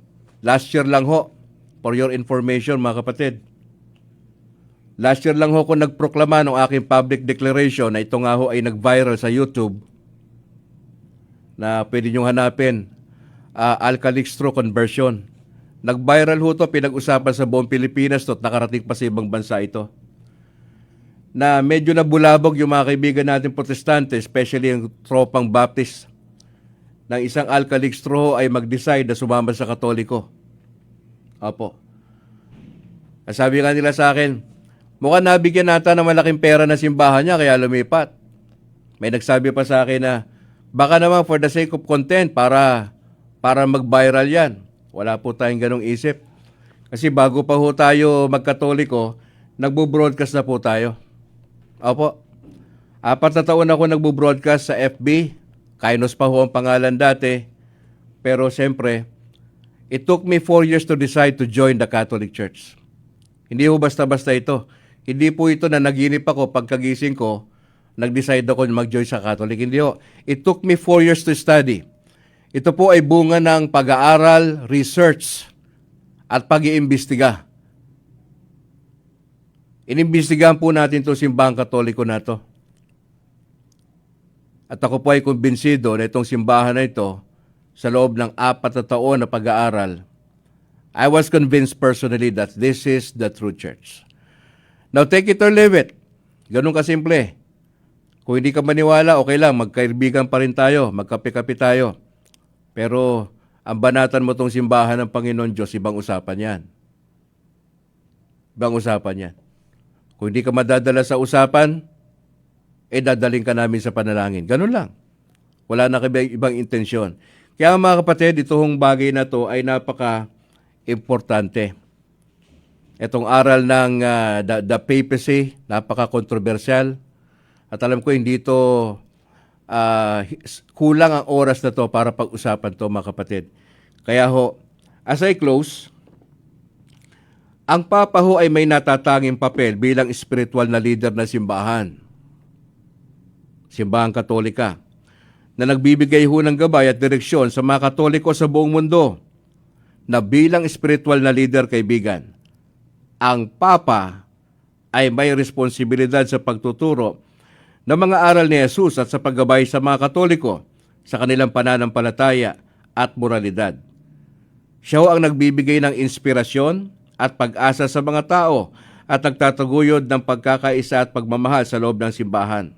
last year lang ho, for your information mga kapatid. Last year lang ho ko nagproklama ng aking public declaration na ito nga ho ay nag-viral sa YouTube na pwede niyong hanapin, Alcalixtro Conversion. Nag-viral ho to, pinag-usapan sa buong Pilipinas to at nakarating pa sa ibang bansa ito. Na medyo nabulabog yung mga kaibigan natin Protestante, especially yung tropang Baptist, ng isang Alcalixtro ay mag-decide na sumama sa Katoliko. Opo. Sabi nga nila sa akin, mukhang nabigyan nata ng malaking pera na simbahan niya kaya lumipat. May nagsabi pa sa akin na baka naman for the sake of content para mag-viral yan. Wala po tayong ganong isip. Kasi bago pa ho tayo magkatoliko, nagbo-broadcast na po tayo. Opo. 4 na taon ako nagbo-broadcast sa FB. Kainos pa ho ang pangalan dati. Pero siyempre, It took me 4 years to decide to join the Catholic Church. Hindi po basta-basta ito. Hindi po ito na naginip ako pagkagising ko, nag-decide ako mag-join sa Catholic. Hindi po. It took me 4 years to study. Ito po ay bunga ng pag-aaral, research, at pag-iimbestiga. Inimbestigahan po natin itong simbahang Katoliko na ito. At ako po ay kumbinsido na itong simbahan na ito, sa loob ng 4 na taon na pag-aaral, I was convinced personally that this is the true church. Now, take it or leave it. Ganun kasimple. Kung hindi ka maniwala, okay lang, magkaibigan pa rin tayo, magkape-kape tayo. Pero, ang banatan mo tong simbahan ng Panginoon Diyos, ibang usapan yan. Ibang usapan yan. Kung hindi ka madadala sa usapan, dadaling ka namin sa panalangin. Ganun lang. Wala na ibang intensyon. Kaya mga kapatid, itong bagay na to ay napaka-importante. Itong aral ng the papacy, napaka-controversial. At alam ko hindi ito kulang ang oras na to para pag-usapan to mga kapatid. Kaya ho, as I close, ang Papa ho ay may natatanging papel bilang spiritual na leader ng simbahan. Simbahang Katolika, na nagbibigay ho ng gabay at direksyon sa mga Katoliko sa buong mundo na bilang spiritual na leader, kaibigan. Ang Papa ay may responsibilidad sa pagtuturo ng mga aral ni Jesus at sa paggabay sa mga Katoliko sa kanilang pananampalataya at moralidad. Siya ho ang nagbibigay ng inspirasyon at pag-asa sa mga tao at nagtataguyod ng pagkakaisa at pagmamahal sa loob ng simbahan.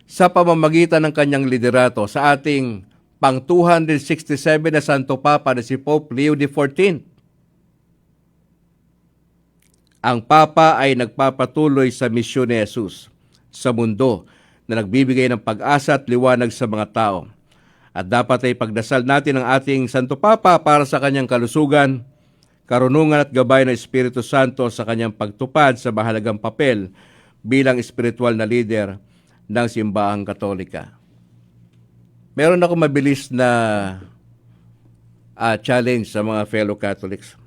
Sa pamamagitan ng kanyang liderato sa ating pang-267 na Santo Papa na si Pope Leo XIV. Ang Papa ay nagpapatuloy sa misyon ni Jesus sa mundo na nagbibigay ng pag-asa at liwanag sa mga tao. At dapat ay pagdasal natin ang ating Santo Papa para sa kanyang kalusugan, karunungan at gabay ng Espiritu Santo sa kanyang pagtupad sa mahalagang papel bilang espiritual na leader ng simbahang Katolika. Meron ako mabilis na challenge sa mga fellow Catholics.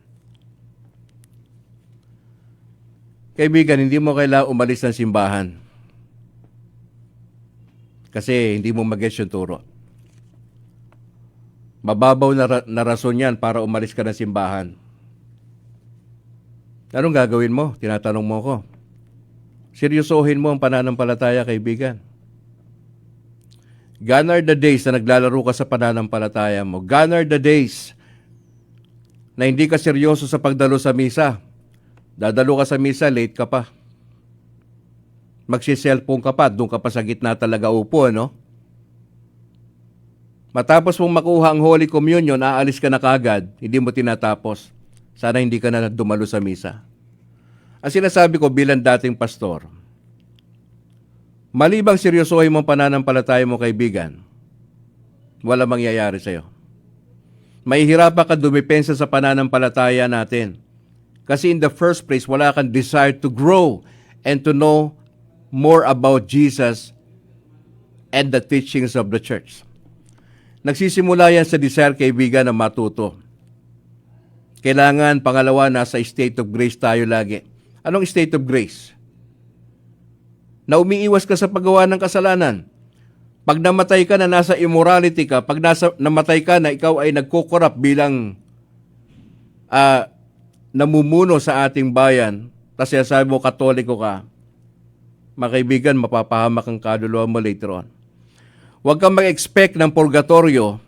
Kaibigan, hindi mo kailangang umalis ng simbahan. Kasi hindi mo mag-gets yung turo. Mababaw na rason yan para umalis ka ng simbahan. Anong gagawin mo? Tinatanong mo ko. Seryosohin mo ang pananampalataya, kaibigan. Gone are the days na naglalaro ka sa pananampalataya mo. Gone are the days na hindi ka seryoso sa pagdalo sa misa. Dadalo ka sa misa, late ka pa. Magsi-cellphone ka pa, doon ka pa sa gitna talaga upo, no? Matapos mong makuha ang Holy Communion, aalis ka na kagad, hindi mo tinatapos. Sana hindi ka na dumalo sa misa. Ang sinasabi ko bilang dating pastor, malibang seryosohin mo ang pananampalataya mo, kaibigan, wala mangyayari sa'yo. Mahihirapan ka dumipensa sa pananampalataya natin. Kasi in the first place, wala kang desire to grow and to know more about Jesus and the teachings of the church. Nagsisimula yan sa desire, kaibigan, na matuto. Kailangan, pangalawa, nasa state of grace tayo lagi. Anong state of grace? Na umiiwas ka sa paggawa ng kasalanan. Pag namatay ka na nasa immorality ka, pag namatay ka na ikaw ay nagkukorap bilang namumuno sa ating bayan, kasi sabi mo Katoliko ka, mga kaibigan, mapapahamak ang kaluluwa mo later on. Huwag kang mag-expect ng purgatorio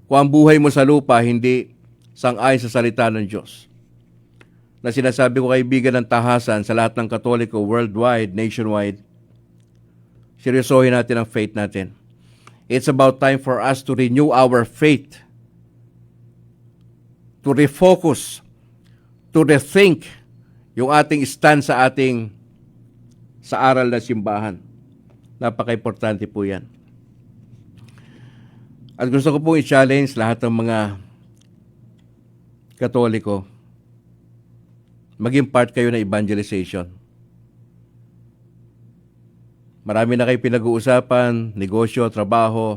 kung ang buhay mo sa lupa hindi sang-ayon sa salita ng Diyos. Na sinasabi ko, kaibigan, ng tahasan sa lahat ng Katoliko, worldwide, nationwide, seryosohin natin ang faith natin. It's about time for us to renew our faith, to refocus, to rethink yung ating stand sa aral ng simbahan. Napaka-importante po yan. At gusto ko pong i-challenge lahat ng mga Katoliko, maging part kayo ng evangelization. Marami na kayo pinag-uusapan, negosyo, trabaho,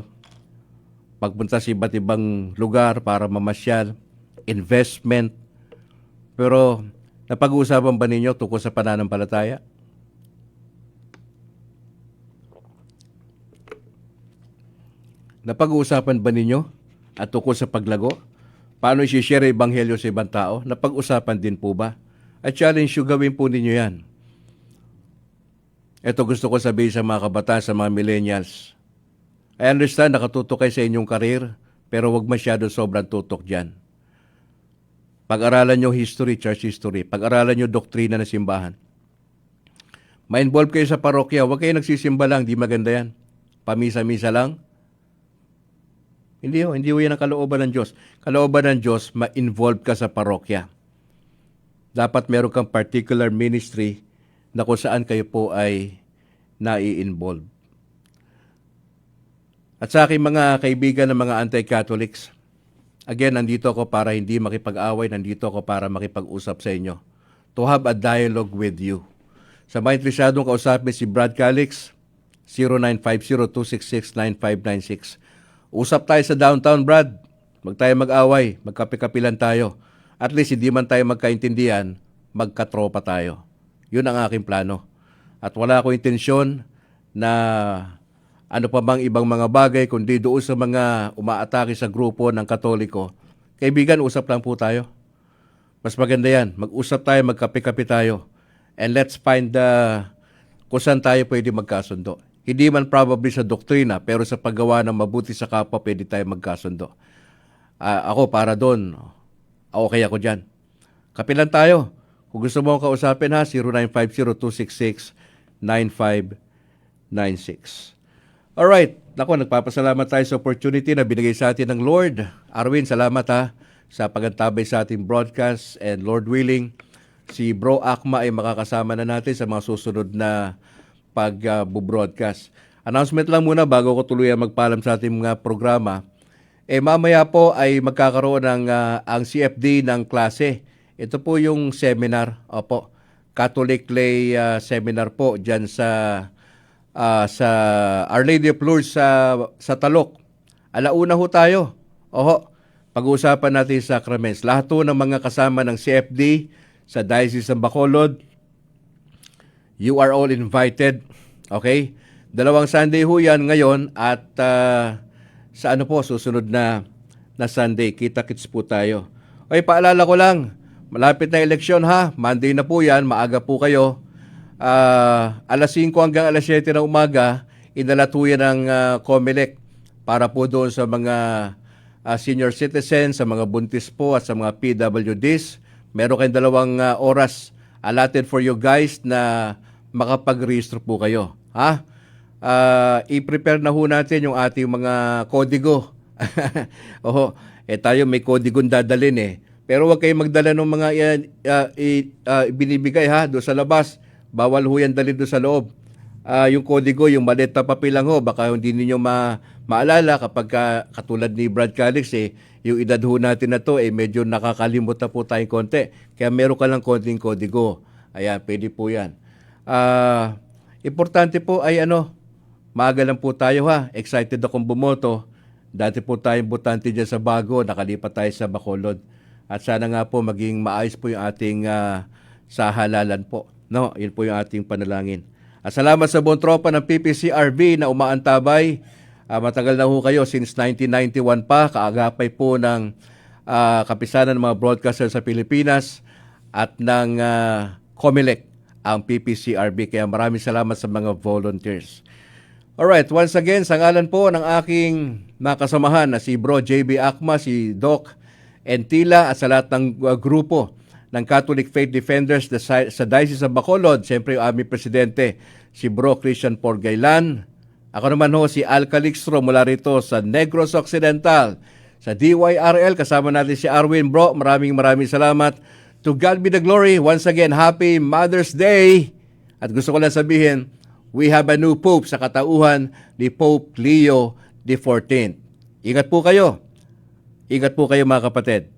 pagpunta sa iba't ibang lugar para mamasyal, investment. Pero napag-uusapan ba ninyo tungkol sa pananampalataya? Napag-uusapan ba ninyo at tungkol sa paglago? Paano i-share ang ebanghelyo sa ibang tao? Napag-usapan din po ba? At challenge yung gawin po ninyo yan. Ito gusto ko sabihin sa mga kabataan, sa mga millennials. I understand, nakatutok kayo sa inyong karir, pero wag masyado sobrang tutok dyan. Pag-aralan nyo history, church history. Pag-aralan nyo doktrina ng simbahan. Ma-involve kayo sa parokya. Huwag kayo nagsisimba lang, di maganda yan. Pamisa-misa lang. Hindi ho yan ang kalooban ng Diyos. Kalooban ng Diyos, ma-involve ka sa parokya. Dapat meron kang particular ministry na kung saan kayo po ay nai-involve. At sa aking mga kaibigan ng mga anti-Catholics, again, nandito ako para hindi makipag-away, nandito ako para makipag-usap sa inyo. To have a dialogue with you. Sa mga interesadong kausapin si Brad Calix, 0950-266-9596. Usap tayo sa downtown, Brad. Mag tayo mag-away, magkape-kapilan tayo. At least hindi man tayo magkaintindihan, magkatropa tayo. Yun ang aking plano. At wala akong intensyon na ano pa bang ibang mga bagay, kundi doon sa mga umaatake sa grupo ng Katoliko. Kaibigan, usap lang po tayo. Mas maganda yan. Mag-usap tayo, magkape-kape tayo. And let's find kung saan tayo pwede magkasundo. Hindi man probably sa doktrina, pero sa paggawa ng mabuti sa kapwa, pwede tayo magkasundo. Ako, para doon, okay ako dyan. Kapilan tayo. Kung gusto mo akong kausapin ha, 0950-266-9596. Alright. Naku, nagpapasalamat tayo sa opportunity na binigay sa atin ng Lord. Arwin, salamat ha sa pagantabay sa ating broadcast. And Lord willing, si Bro Akma ay makakasama na natin sa mga susunod na pag-broadcast. Announcement lang muna bago ko tuluyan magpaalam sa ating mga programa. Mamaya po ay magkakaroon ng ang CFD ng klase. Ito po yung seminar. Opo, Catholic Lay Seminar po dyan sa Our Lady of Lourdes sa Talok. Alauna ho tayo. Pag-uusapan natin sa sacraments. Lahat po ng mga kasama ng CFD sa Diocese ng Bacolod, you are all invited. Okay? 2 Sunday ho yan ngayon at sa ano po, susunod na Sunday. Kita-kits po tayo. Okay, paalala ko lang, malapit na eleksyon ha. Monday na po yan, maaga po kayo. Alas 5 hanggang alas 7 ng umaga, inalatuyan ng COMELEC para po doon sa mga senior citizens, sa mga buntis po at sa mga PWDs. Meron kayong 2 oras allotted for you guys na makapag-register po kayo. Ha? I-prepare na ho natin yung ating mga kodigo. Tayo may kodigo dadalhin Pero huwag kayong magdala ng mga binibigay ha doon sa labas. Bawal ho yan dalhin doon sa loob. Yung kodigo, yung maleta papel lang ho, baka hindi ninyo maalala kapag katulad ni Brad Calix yung edad ho natin na to medyo nakakalimot na po tayong konti. Kaya meron ka lang konting kodigo. Ayan, pwede po yan. Importante po ay maaga lang po tayo ha. Excited akong bumoto. Dati po tayong botante dyan sa Bago, nakalipat tayo sa Bacolod. At sana nga po maging maayos po yung ating sa halalan po. No, yun po yung ating panalangin. At salamat sa buong tropa ng PPCRB na umaantabay. Matagal na ho kayo, since 1991 pa, kaagapay po ng kapisanan ng mga broadcaster sa Pilipinas at ng COMELEC, ang PPCRB. Kaya maraming salamat sa mga volunteers. Alright, once again, sa ngalan po ng aking nakasamahan na si Bro JB Akma, si Doc Entila at sa lahat ng grupo ng Catholic Faith Defenders sa Diocese of Bacolod, siyempre yung aming presidente, si Bro Christian Porgailan. Ako naman ho, si Al Calixtro mula rito sa Negros Occidental. Sa DYRL, kasama natin si Arwin. Bro, maraming salamat. To God be the glory. Once again, Happy Mother's Day. At gusto ko lang sabihin, we have a new Pope sa katauhan ni Pope Leo XIV. Ingat po kayo. Ingat po kayo mga kapatid.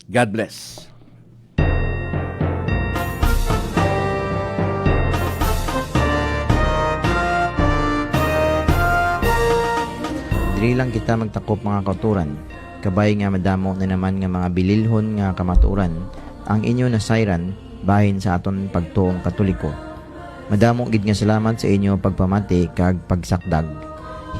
God bless. Diri lang kita magtakop mga kauturan, kabay nga madamo na naman nga mga bililhon nga kamatuoran, ang inyo nasayran bahin sa aton pagtuong Katoliko. Madamo gid nga salamat sa inyo pagpamati kag pagsakdag.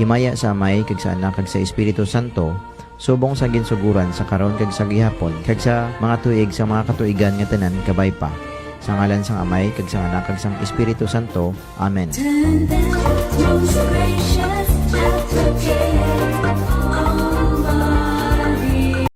Himaya sa Amay kag sa Anak kag sa Espiritu Santo, subong sa ginsuguran sa karon kag sa gihapon kag sa mga tuig sa mga katuigan nga tanan kabay pa. Sa ngalan sang Amay kag sa Anak kag sang Espiritu Santo. Amen. Most gracious